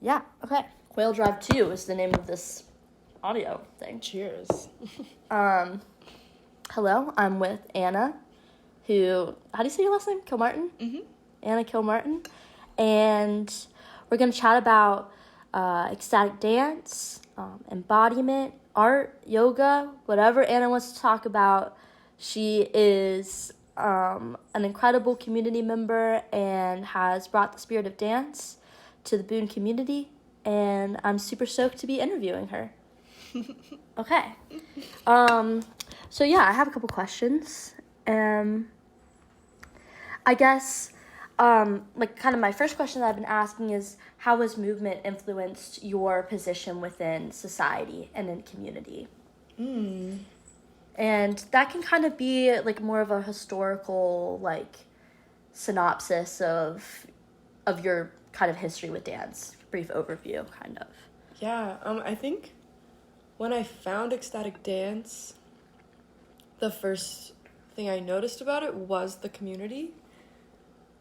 Yeah, okay. Whale Drive 2 is the name of this audio thing. Cheers. Hello, I'm with Anna, who, how do you say your last name? Kilmartin? Mm-hmm. Anna Kilmartin. And we're going to chat about ecstatic dance, embodiment, art, yoga, whatever Anna wants to talk about. She is an incredible community member and has brought the spirit of dance to the Boone community, and I'm super stoked to be interviewing her. Okay. So yeah, I have a couple questions. I guess, like kind of my first question that I've been asking is, how has movement influenced your position within society and in community? And that can kind of be like more of a historical, like, synopsis of your kind of history with dance, brief overview, kind of. Yeah, I think when I found ecstatic dance, the first thing I noticed about it was the community,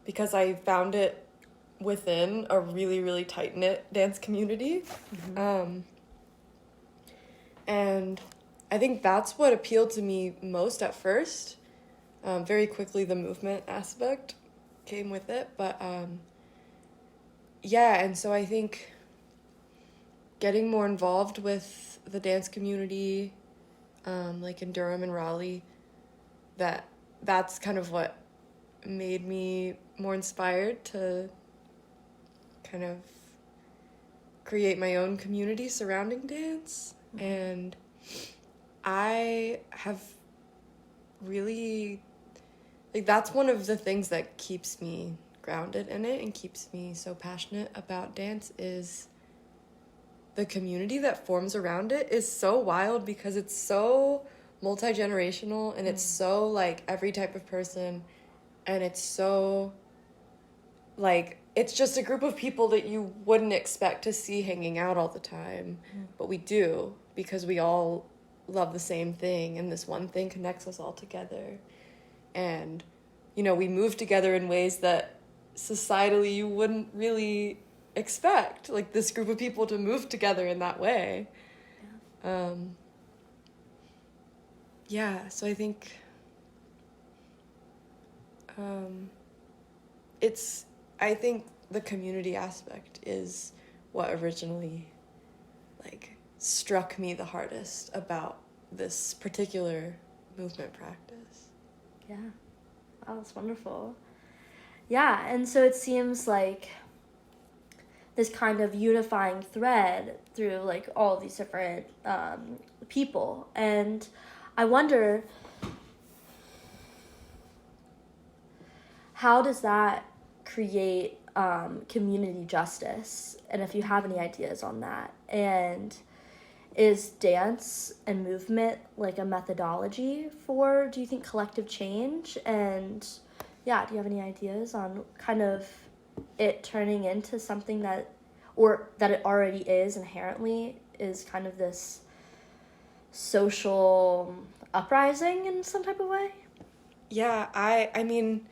because I found it within a really, really tight-knit dance community. Mm-hmm. And I think that's what appealed to me most at first. Very quickly, the movement aspect came with it, but yeah, and so I think getting more involved with the dance community, like in Durham and Raleigh, that's kind of what made me more inspired to kind of create my own community surrounding dance. Mm-hmm. And I have really, like, that's one of the things that keeps me grounded in it and keeps me so passionate about dance, is the community that forms around it is so wild, because it's so multi-generational and it's so like every type of person, and it's so like, it's just a group of people that you wouldn't expect to see hanging out all the time, but we do, because we all love the same thing, and this one thing connects us all together. And, you know, we move together in ways that societally you wouldn't really expect, like, this group of people to move together in that way. So I think I think the community aspect is what originally, like, struck me the hardest about this particular movement practice. Yeah. Wow, that's wonderful. Yeah, and so it seems like this kind of unifying thread through, like, all of these different people. And I wonder, how does that create community justice? And if you have any ideas on that. And is dance and movement like a methodology for, do you think, collective change? And yeah, do you have any ideas on kind of it turning into something that, or that it already is inherently, is kind of this social uprising in some type of way? Yeah, I mean,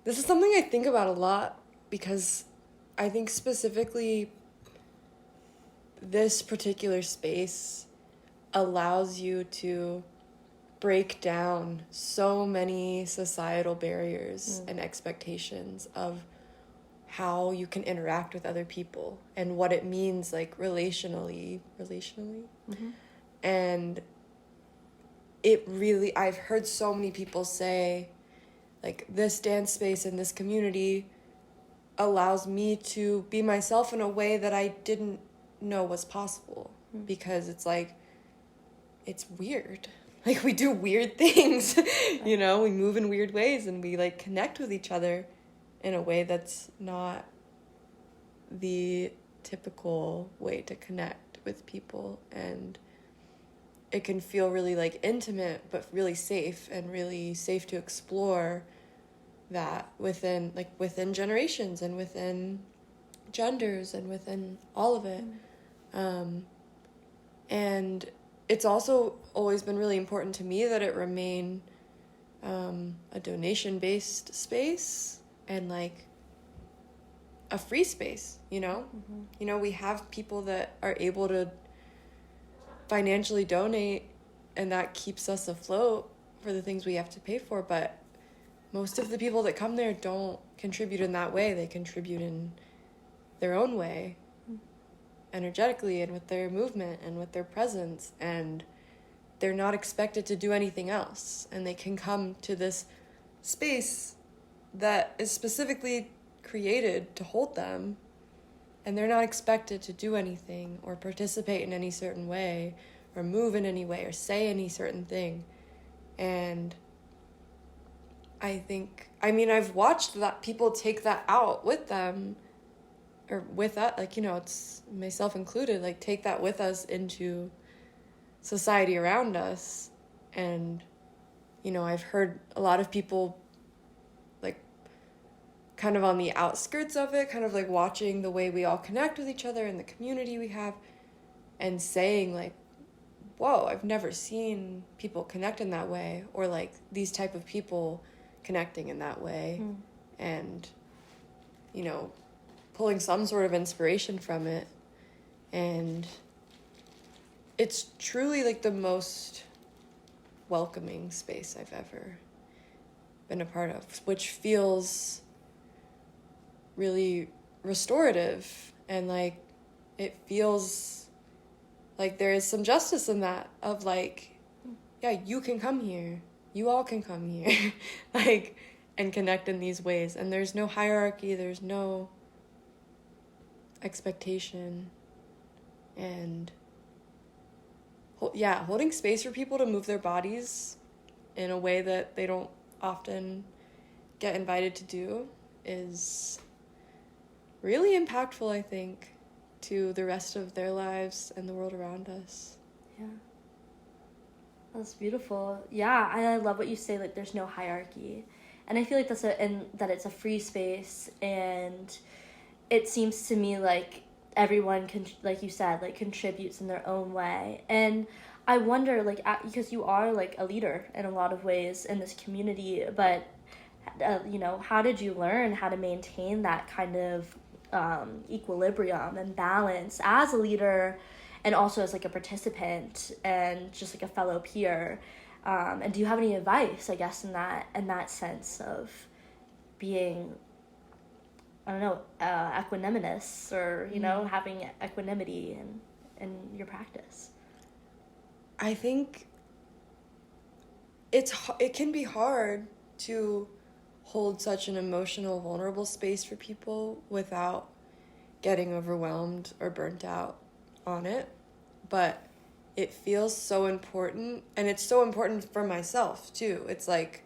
this is something I think about a lot, because I think specifically this particular space allows you to break down so many societal barriers and expectations of how you can interact with other people and what it means, like, relationally. Mm-hmm. And it really, I've heard so many people say, like, this dance space in this community allows me to be myself in a way that I didn't know was possible, because it's like, it's weird. Like, we do weird things, you know, we move in weird ways, and we, like, connect with each other in a way that's not the typical way to connect with people. And it can feel really, like, intimate, but really safe, and really safe to explore that within generations and within genders and within all of it. And it's also always been really important to me that it remain a donation-based space, and, like, a free space, you know? You know, we have people that are able to financially donate, and that keeps us afloat for the things we have to pay for, but most of the people that come there don't contribute in that way. They contribute in their own way, energetically, and with their movement and with their presence, and they're not expected to do anything else, and they can come to this space that is specifically created to hold them, and they're not expected to do anything or participate in any certain way or move in any way or say any certain thing. And I've watched that people take that out with them, or with that, like, you know, it's myself included, like, take that with us into society around us. And, you know, I've heard a lot of people, like, kind of on the outskirts of it, kind of like watching the way we all connect with each other and the community we have, and saying, like, whoa, I've never seen people connect in that way, or like these type of people connecting in that way. And, you know, pulling some sort of inspiration from it. And it's truly like the most welcoming space I've ever been a part of, which feels really restorative, and like it feels like there is some justice in that, of like, yeah, you can come here, you all can come here, like, and connect in these ways, and there's no hierarchy, there's no expectation. And holding space for people to move their bodies in a way that they don't often get invited to do is really impactful, I think, to the rest of their lives and the world around us. Yeah. That's beautiful. Yeah, I love what you say, like, there's no hierarchy. And I feel like that it's a free space, and it seems to me like everyone can, like you said, like, contributes in their own way. And I wonder, like, because you are like a leader in a lot of ways in this community, but you know, how did you learn how to maintain that kind of equilibrium and balance as a leader, and also as like a participant and just like a fellow peer? And do you have any advice, I guess, in that sense of being, I don't know, equanimous, or, you know, having equanimity in your practice? I think it can be hard to hold such an emotional, vulnerable space for people without getting overwhelmed or burnt out on it. But it feels so important, and it's so important for myself too. It's like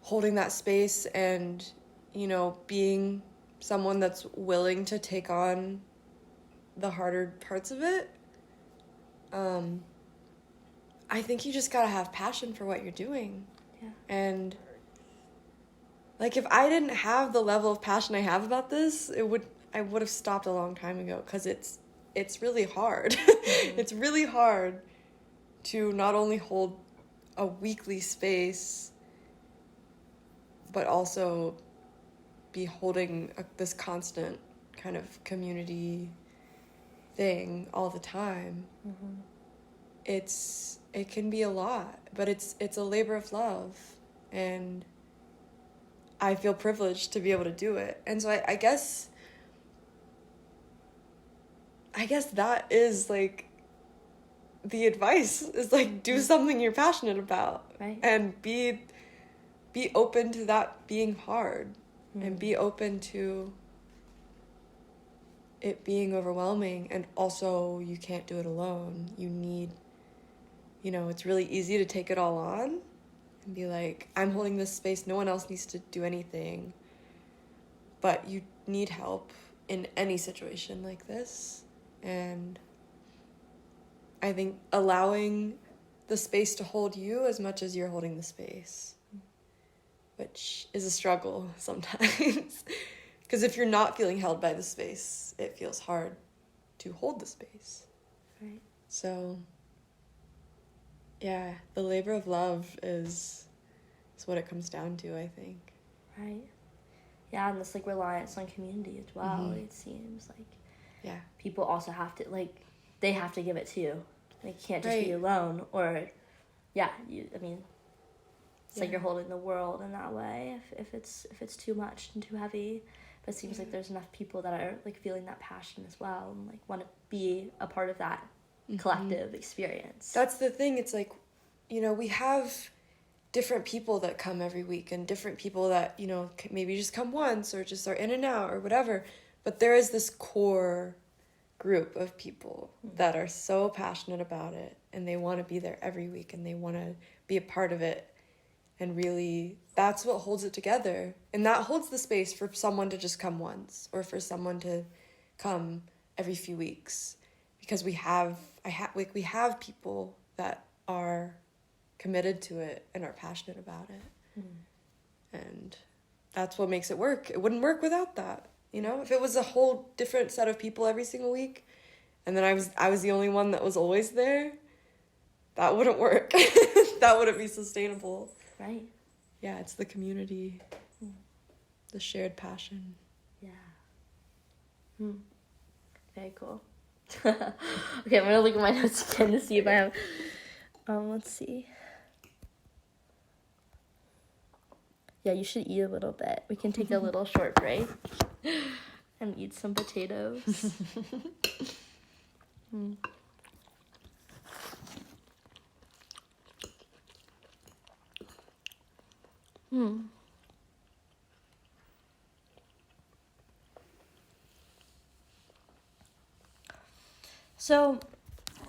holding that space and, you know, being someone that's willing to take on the harder parts of it. I think you just gotta have passion for what you're doing. Yeah. And like, if I didn't have the level of passion I have about this, I would have stopped a long time ago, because it's really hard. It's really hard to not only hold a weekly space, but also be holding this constant kind of community thing all the time. It can be a lot, but it's a labor of love, and I feel privileged to be able to do it. And so I guess that is like the advice, is like, do something you're passionate about, right? And be open to that being hard, and be open to it being overwhelming. And also, you can't do it alone. You need, you know, it's really easy to take it all on and be like, I'm holding this space, no one else needs to do anything. But you need help in any situation like this. And I think allowing the space to hold you as much as you're holding the space, which is a struggle sometimes. Because if you're not feeling held by the space, it feels hard to hold the space. Right. So, yeah, the labor of love is what it comes down to, I think. Right. Yeah, and this like reliance on community as well. It seems like people also have to they have to give it to you. They can't just be alone, or it's like you're holding the world in that way if it's too much and too heavy. But it seems like there's enough people that are like feeling that passion as well and like want to be a part of that collective experience. That's the thing. It's like, we have different people that come every week and different people that, maybe just come once or just are in and out or whatever. But there is this core group of people that are so passionate about it and they want to be there every week and they want to be a part of it. And really, that's what holds it together. And that holds the space for someone to just come once or for someone to come every few weeks. Because we have people that are committed to it and are passionate about it. And that's what makes it work. It wouldn't work without that. If it was a whole different set of people every single week and then I was the only one that was always there, that wouldn't work. That wouldn't be sustainable. Right. Yeah, it's the community, the shared passion. Yeah. Very cool. Okay, I'm gonna look at my notes again to see if I have. Let's see. Yeah, you should eat a little bit. We can take a little short break and eat some potatoes. So,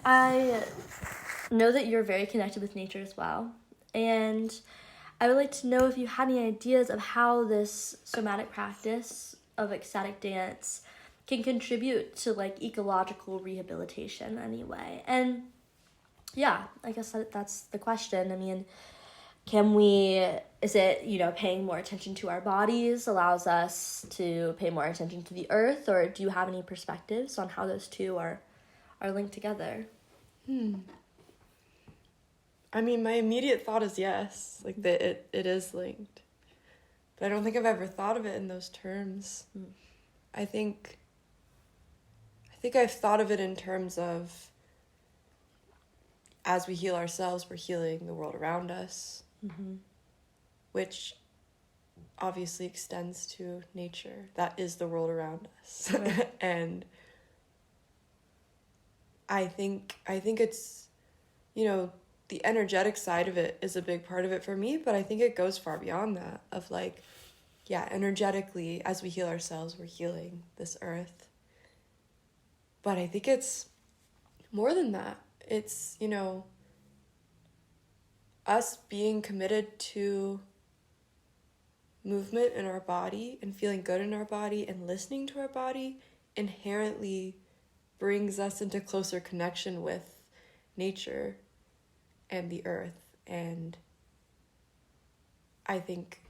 I know that you're very connected with nature as well, and I would like to know if you had any ideas of how this somatic practice of ecstatic dance can contribute to like ecological rehabilitation anyway. And yeah, I guess that's the question. I mean, is it, paying more attention to our bodies allows us to pay more attention to the earth, or do you have any perspectives on how those two are linked together? I mean, my immediate thought is yes, like that it is linked. But I don't think I've ever thought of it in those terms. I think I've thought of it in terms of as we heal ourselves, we're healing the world around us, which obviously extends to nature. That is the world around us. Right. And I think it's, the energetic side of it is a big part of it for me, but I think it goes far beyond that of like, energetically, as we heal ourselves, we're healing this earth. But I think it's more than that. It's, us being committed to movement in our body and feeling good in our body and listening to our body inherently brings us into closer connection with nature and the earth. And I think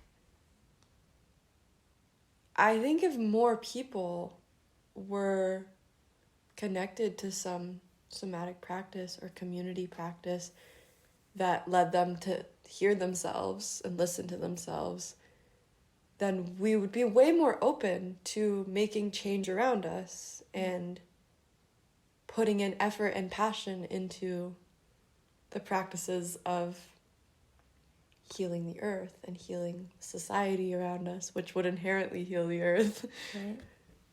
if more people were connected to some somatic practice or community practice that led them to hear themselves and listen to themselves, then we would be way more open to making change around us and putting in effort and passion into the practices of healing the earth and healing society around us, which would inherently heal the earth. Right.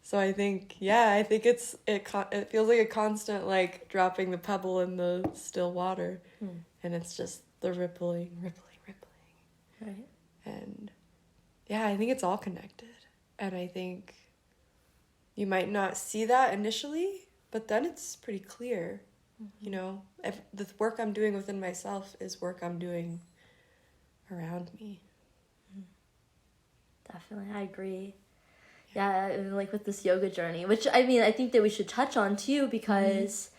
So I think it feels like a constant like dropping the pebble in the still water, and it's just the rippling. Right. And I think it's all connected, and I think you might not see that initially, but then it's pretty clear. If the work I'm doing within myself is work I'm doing around me. Definitely, I agree. Yeah, like with this yoga journey, which I think that we should touch on too, because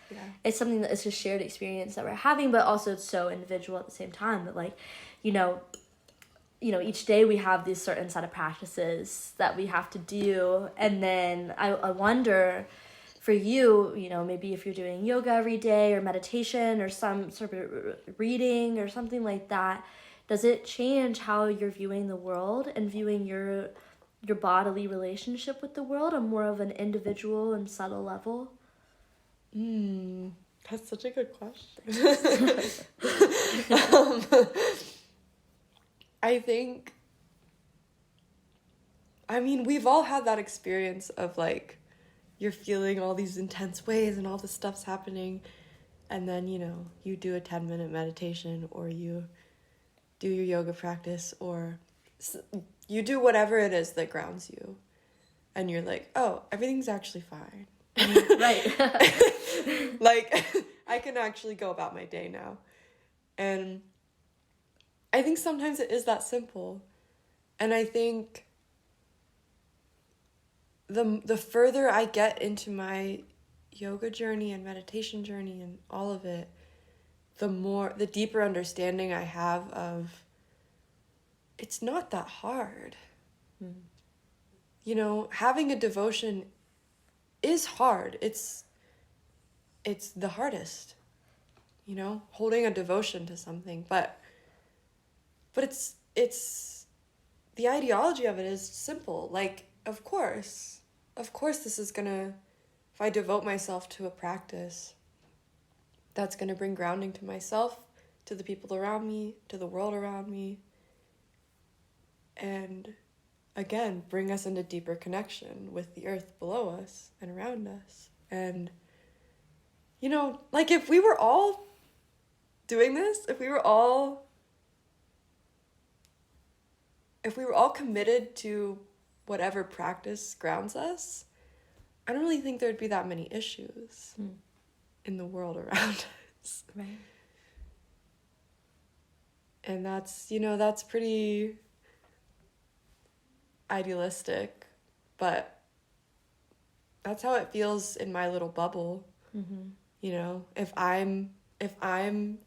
it's something that is a shared experience that we're having, but also it's so individual at the same time. That like, each day we have these certain set of practices that we have to do, and then I wonder for you, maybe if you're doing yoga every day or meditation or some sort of reading or something like that, does it change how you're viewing the world and viewing your your bodily relationship with the world on more of an individual and subtle level? That's such a good question. I think, I mean, we've all had that experience of like, you're feeling all these intense ways and all this stuff's happening, and then, you know, you do a 10-minute meditation, or you do your yoga practice, or you do whatever it is that grounds you, and you're like, oh, everything's actually fine. Right. Like, I can actually go about my day now. And I think sometimes it is that simple. And I think the further I get into my yoga journey and meditation journey and all of it, the deeper understanding I have of it's not that hard. Mm-hmm. You know, having a devotion is hard. It's the hardest, you know, holding a devotion to something, but it's the ideology of it is simple. Like, of course this is gonna, if I devote myself to a practice, that's gonna bring grounding to myself, to the people around me, to the world around me, and again, bring us into deeper connection with the earth below us and around us. And, you know, like, if we were all doing this, if we were all committed to whatever practice grounds us, I don't really think there'd be that many issues in the world around us. Right. And that's, you know, that's pretty idealistic, but that's how it feels in my little bubble. Mm-hmm. You know, if I'm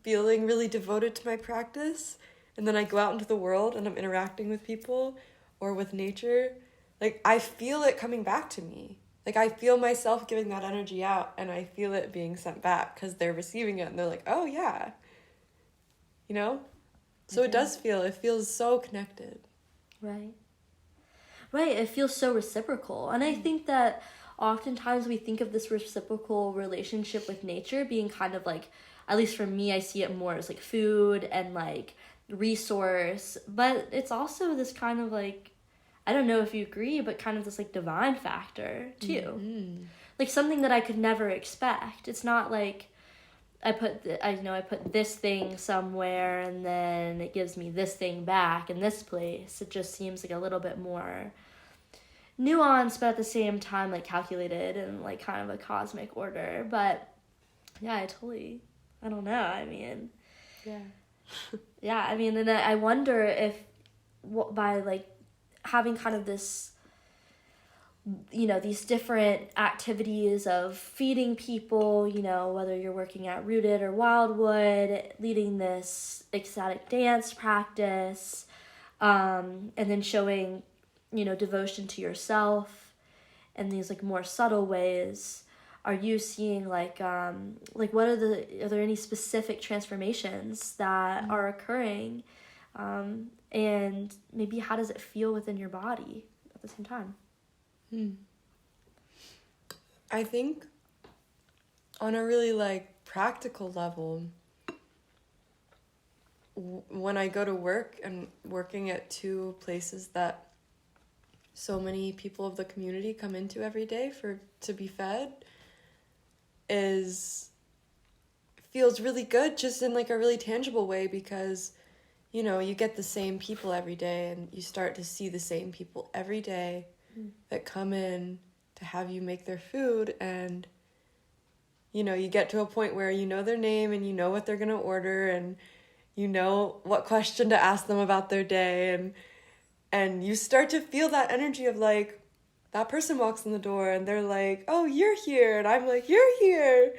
feeling really devoted to my practice, and then I go out into the world and I'm interacting with people or with nature, like, I feel it coming back to me. Like, I feel myself giving that energy out, and I feel it being sent back because they're receiving it and they're like, oh yeah, you know? So it feels so connected. Right. Right, it feels so reciprocal. And I think that oftentimes we think of this reciprocal relationship with nature being kind of like, at least for me, I see it more as like food and like resource. But it's also this kind of like, I don't know if you agree, but kind of this like divine factor too. Mm-hmm. Like something that I could never expect. It's not like I put this thing somewhere and then it gives me this thing back in this place. It just seems like a little bit more nuanced, but at the same time like calculated and like kind of a cosmic order. But yeah, I don't know. I mean, yeah. I mean, and I wonder if by like having kind of this, you know, these different activities of feeding people, you know, whether you're working at Rooted or Wildwood, leading this ecstatic dance practice, and then showing, you know, devotion to yourself in these like more subtle ways. Are you seeing like what are there any specific transformations that are occurring, and maybe how does it feel within your body at the same time? I think on a really like practical level, when I go to work and working at two places that so many people of the community come into every day to be fed, feels really good, just in like a really tangible way, because, you know, you get the same people every day and you start to see the same people every day that come in to have you make their food, and, you know, you get to a point where you know their name and you know what they're going to order and you know what question to ask them about their day, and you start to feel that energy of like, that person walks in the door and they're like, oh, you're here, and I'm like, you're here,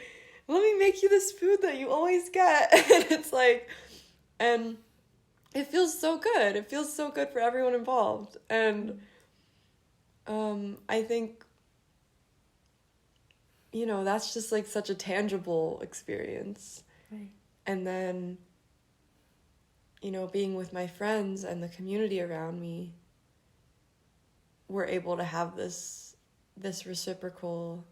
let me make you this food that you always get. And it's like, and it feels so good. It feels so good for everyone involved. And I think, you know, that's just like such a tangible experience. Right. And then, you know, being with my friends and the community around me, we're able to have this reciprocal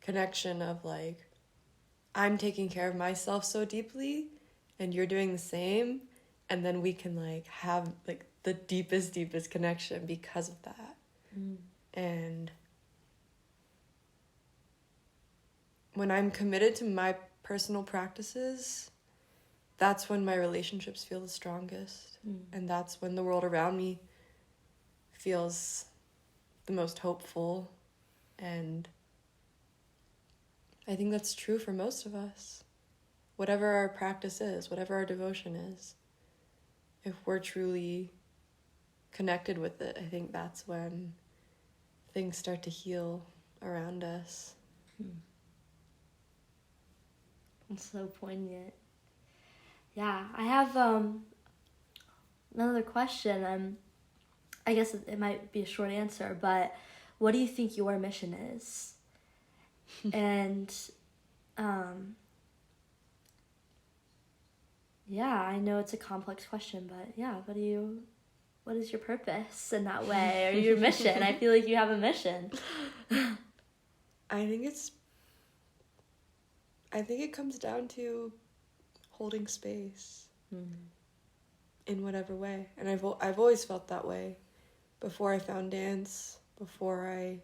connection of like, I'm taking care of myself so deeply and you're doing the same, and then we can like have like the deepest connection because of that. And when I'm committed to my personal practices, that's when my relationships feel the strongest. And that's when the world around me feels the most hopeful. And I think that's true for most of us. Whatever our practice is, whatever our devotion is, if we're truly connected with it, I think that's when things start to heal around us. It's so poignant. Yeah, I have another question. I guess it might be a short answer, but what do you think your mission is? And yeah, I know it's a complex question, but yeah, what is your purpose in that way, or your mission? I feel like you have a mission. I think it comes down to holding space in whatever way. And I've always felt that way before I found dance, before I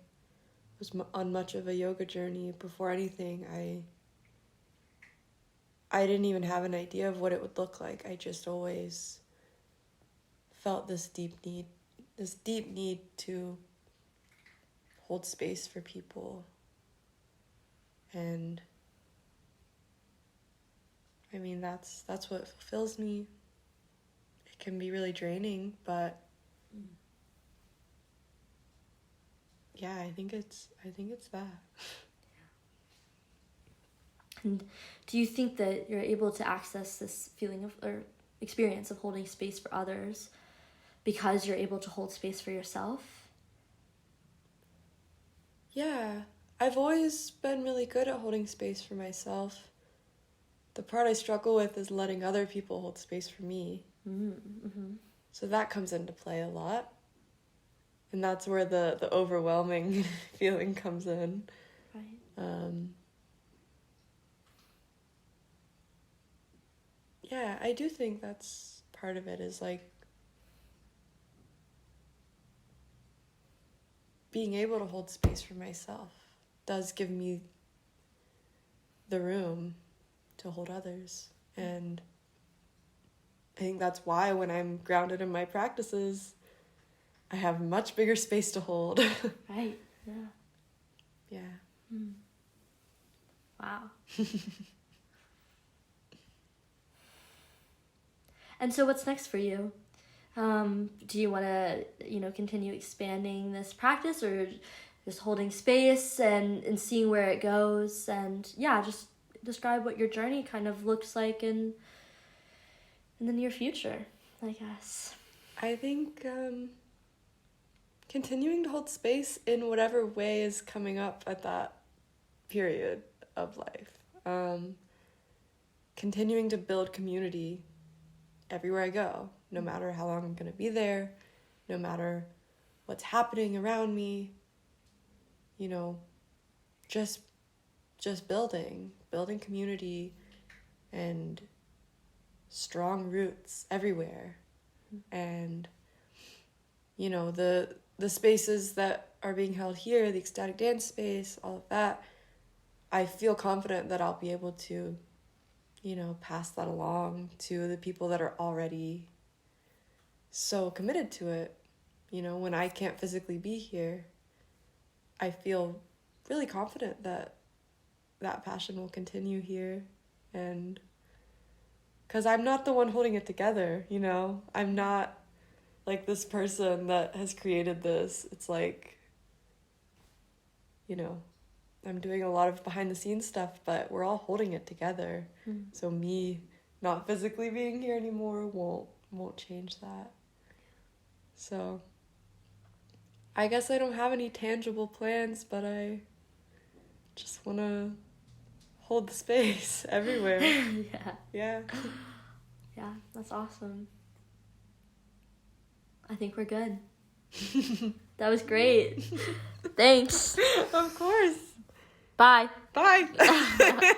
was on much of a yoga journey, before anything. I didn't even have an idea of what it would look like. I just always felt this deep need to hold space for people. And I mean, that's what fulfills me. It can be really draining, but yeah, I think it's that. And do you think that you're able to access this feeling of, or experience of holding space for others because you're able to hold space for yourself? Yeah, I've always been really good at holding space for myself. The part I struggle with is letting other people hold space for me. So that comes into play a lot. And that's where the overwhelming feeling comes in. Right. Yeah, I do think that's part of it, is like being able to hold space for myself does give me the room to hold others. And I think that's why when I'm grounded in my practices, I have much bigger space to hold. Right, yeah. Yeah. Wow. And so what's next for you? Do you want to, continue expanding this practice, or just holding space and seeing where it goes? And yeah, just describe what your journey kind of looks like in the near future, I guess. I think continuing to hold space in whatever way is coming up at that period of life. Continuing to build community everywhere I go, no matter how long I'm going to be there, no matter what's happening around me, just building community and strong roots everywhere. And, the spaces that are being held here, the ecstatic dance space, all of that, I feel confident that I'll be able to, pass that along to the people that are already so committed to it. When I can't physically be here, I feel really confident that that passion will continue here. And because I'm not the one holding it together, I'm not like this person that has created this. It's like, I'm doing a lot of behind the scenes stuff, but we're all holding it together. So me not physically being here anymore won't change that. So I guess I don't have any tangible plans, but I just want to hold the space everywhere. Yeah. Yeah, that's awesome. I think we're good. That was great. Thanks. Of course. Bye. Bye.